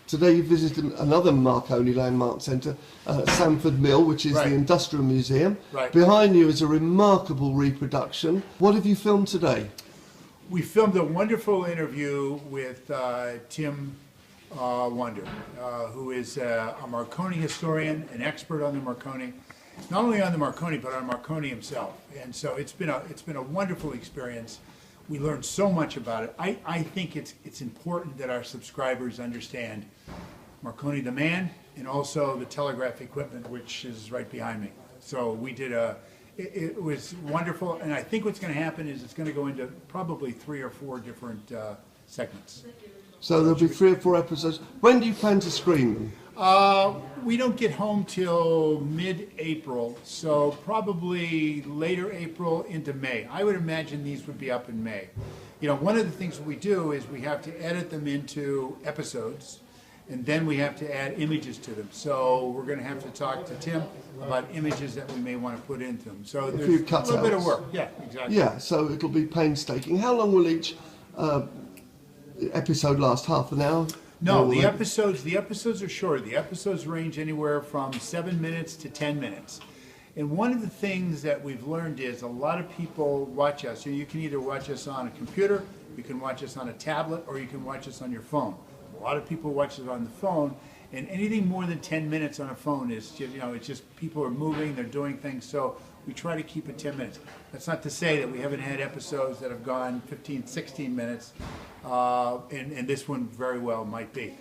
Today you visited another Marconi Landmark Centre, Sanford Mill, which is the Industrial Museum. Right. Behind you is a remarkable reproduction. What have you filmed today? We filmed a wonderful interview with Tim Wonder, who is a Marconi historian, an expert on the Marconi, not only on the Marconi, but on Marconi himself. And so it's been a wonderful experience. We learned so much about it. I think it's important that our subscribers understand Marconi the man and also the telegraph equipment, which is right behind me. So we did it was wonderful, and I think what's going to happen is it's going to go into probably 3 or 4 different segments. So there'll be 3 or 4 episodes. When do you plan to screen them? We don't get home till mid-April, so probably later April into May. I would imagine these would be up in May. You know, one of the things we do is we have to edit them into episodes, and then we have to add images to them. So we're going to have to talk to Tim about images that we may want to put into them. So there's a little bit of work. Yeah, exactly. Yeah, so it'll be painstaking. How long will each episode last? Half an hour? No, the episodes are short. The episodes range anywhere from 7 minutes to 10 minutes. And one of the things that we've learned is a lot of people watch us. You can either watch us on a computer, you can watch us on a tablet, or you can watch us on your phone. A lot of people watch it on the phone, and anything more than 10 minutes on a phone is just, it's just people are moving, they're doing things, so we try to keep it 10 minutes. That's not to say that we haven't had episodes that have gone 15, 16 minutes, and this one very well might be.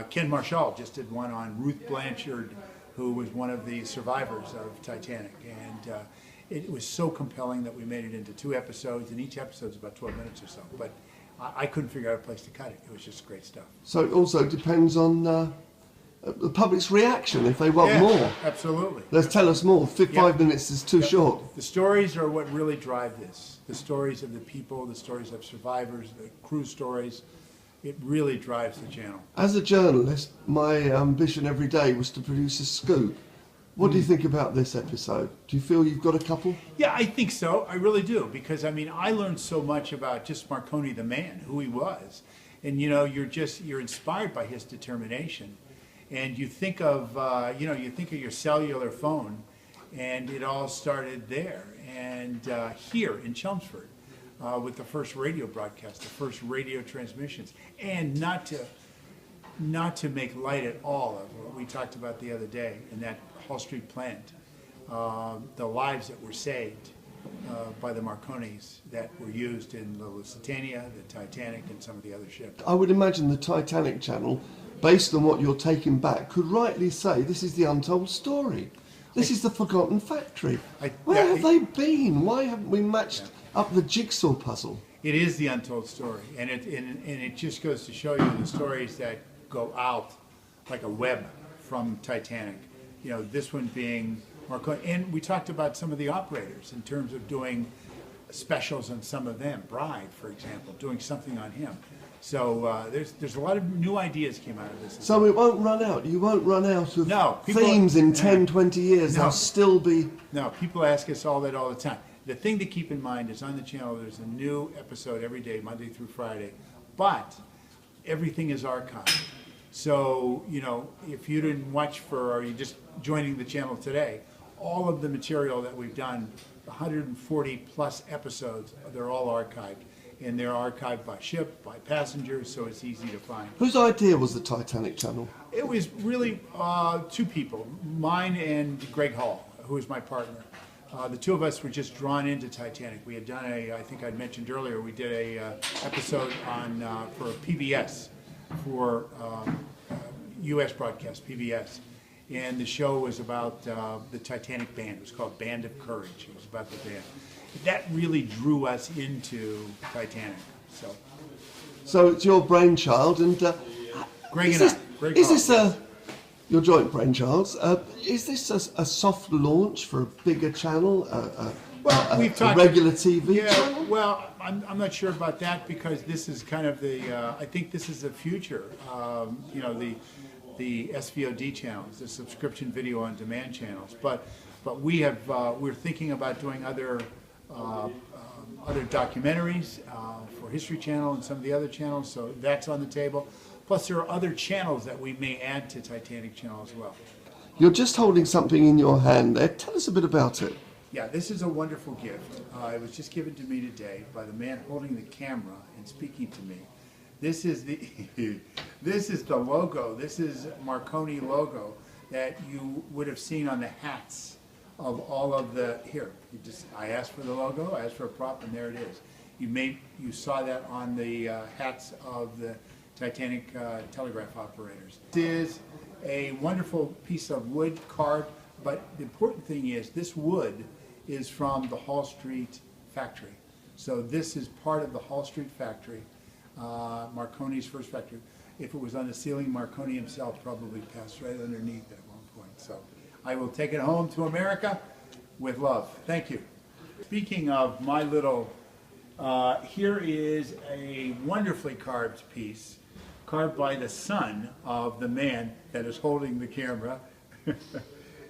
Ken Marshall just did one on Ruth Blanchard, who was one of the survivors of Titanic, and it was so compelling that we made it into 2 episodes, and each episode's about 12 minutes or so. But I couldn't figure out a place to cut it. It was just great stuff. So it also depends on the public's reaction if they want more. Absolutely. Let's tell us more. 5 minutes is too short. The stories are what really drive this. The stories of the people, the stories of survivors, the crew stories. It really drives the channel. As a journalist, my ambition every day was to produce a scoop. What do you think about this episode? Do you feel you've got a couple? Yeah, I think so. I really do. Because, I learned so much about just Marconi the man, who he was. And, you're inspired by his determination. And you think of, your cellular phone, and it all started there. And here in Chelmsford, with the first radio broadcast, the first radio transmissions. And not to make light at all of what we talked about the other day in that Hall Street plant, the lives that were saved by the Marconis that were used in the Lusitania, the Titanic, and some of the other ships. I would imagine the Titanic channel, based on what you're taking back, could rightly say this is the untold story. This is the forgotten factory. Where have they been? Why haven't we matched up the jigsaw puzzle? It is the untold story, and it just goes to show you the stories that go out like a web from Titanic. This one being Marconi, and we talked about some of the operators in terms of doing specials on some of them. Bride, for example, doing something on him. So there's a lot of new ideas came out of this. So it won't run out. You won't run out of themes in 10, 20 years. They'll still be. No, people ask us all the time. The thing to keep in mind is on the channel there's a new episode every day, Monday through Friday, but everything is archived. So, if you didn't watch or you're just joining the channel today, all of the material that we've done, 140 plus episodes, they're all archived. And they're archived by ship, by passengers, so it's easy to find. Whose idea was the Titanic channel? It was really 2 people, mine and Greg Hall, who is my partner. The 2 of us were just drawn into Titanic. We had done I think I'd mentioned earlier, we did a episode on for PBS, for U.S. broadcast, PBS. And the show was about the Titanic band. It was called Band of Courage. It was about the band. That really drew us into Titanic. So it's your brainchild, and Greg and I. Is this your joint brainchild? Is this a soft launch for a bigger channel? We've talked a regular TV channel? Well, I'm not sure about that because this is kind of I think this is the future. The SVOD channels, the subscription video on demand channels. But we're thinking about doing other documentaries for History Channel and some of the other channels, so that's on the table. Plus, there are other channels that we may add to Titanic Channel as well. You're just holding something in your hand there. Tell us a bit about it. Yeah, this is a wonderful gift. It was just given to me today by the man holding the camera and speaking to me. This is the this is the logo. This is Marconi logo that you would have seen on the hats of all of the here. I asked for the logo, I asked for a prop, and there it is. You saw that on the hats of the Titanic telegraph operators. This is a wonderful piece of wood carved, but the important thing is this wood is from the Hall Street factory. So this is part of the Hall Street factory, Marconi's first factory. If it was on the ceiling, Marconi himself probably passed right underneath at one point. So I will take it home to America with love. Thank you. Speaking of my little, here is a wonderfully carved piece, carved by the son of the man that is holding the camera.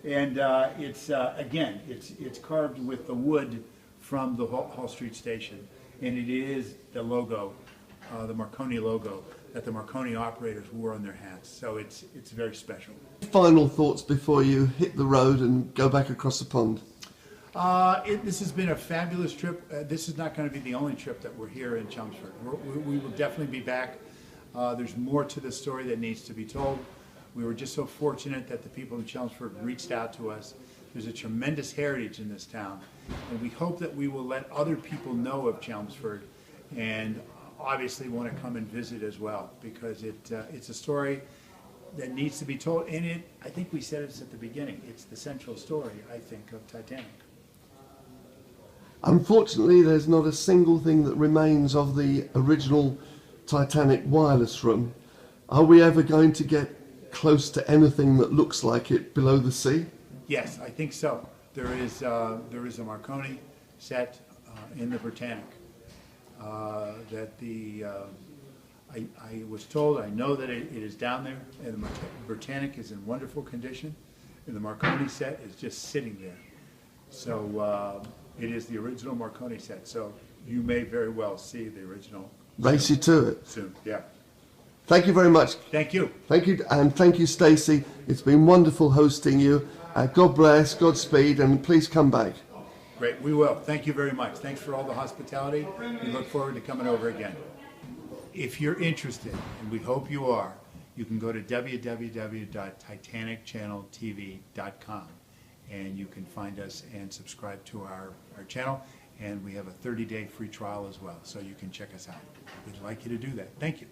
And it's, again, it's carved with the wood from the Hall Street station. And it is the logo, the Marconi logo, that the Marconi operators wore on their hats. So it's very special. Final thoughts before you hit the road and go back across the pond? This has been a fabulous trip. This is not going to be the only trip that we're here in Chelmsford. We will definitely be back. There's more to the story that needs to be told. We were just so fortunate that the people in Chelmsford reached out to us. There's a tremendous heritage in this town, and we hope that we will let other people know of Chelmsford and obviously want to come and visit as well, because it's a story that needs to be told. And I think we said it at the beginning, it's the central story, I think, of Titanic. Unfortunately, there's not a single thing that remains of the original Titanic wireless room. Are we ever going to get close to anything that looks like it below the sea? Yes, I think so. There is a Marconi set in the Britannic that I was told, I know that it is down there, and the Britannic is in wonderful condition, and the Marconi set is just sitting there. So it is the original Marconi set, so you may very well see the original. Race you to it. Soon, yeah. Thank you very much. Thank you. Thank you, and thank you, Stacey. It's been wonderful hosting you. God bless, Godspeed, and please come back. Great, we will. Thank you very much. Thanks for all the hospitality. We look forward to coming over again. If you're interested, and we hope you are, you can go to www.titanicchanneltv.com, and you can find us and subscribe to our channel, and we have a 30-day free trial as well, so you can check us out. We'd like you to do that. Thank you.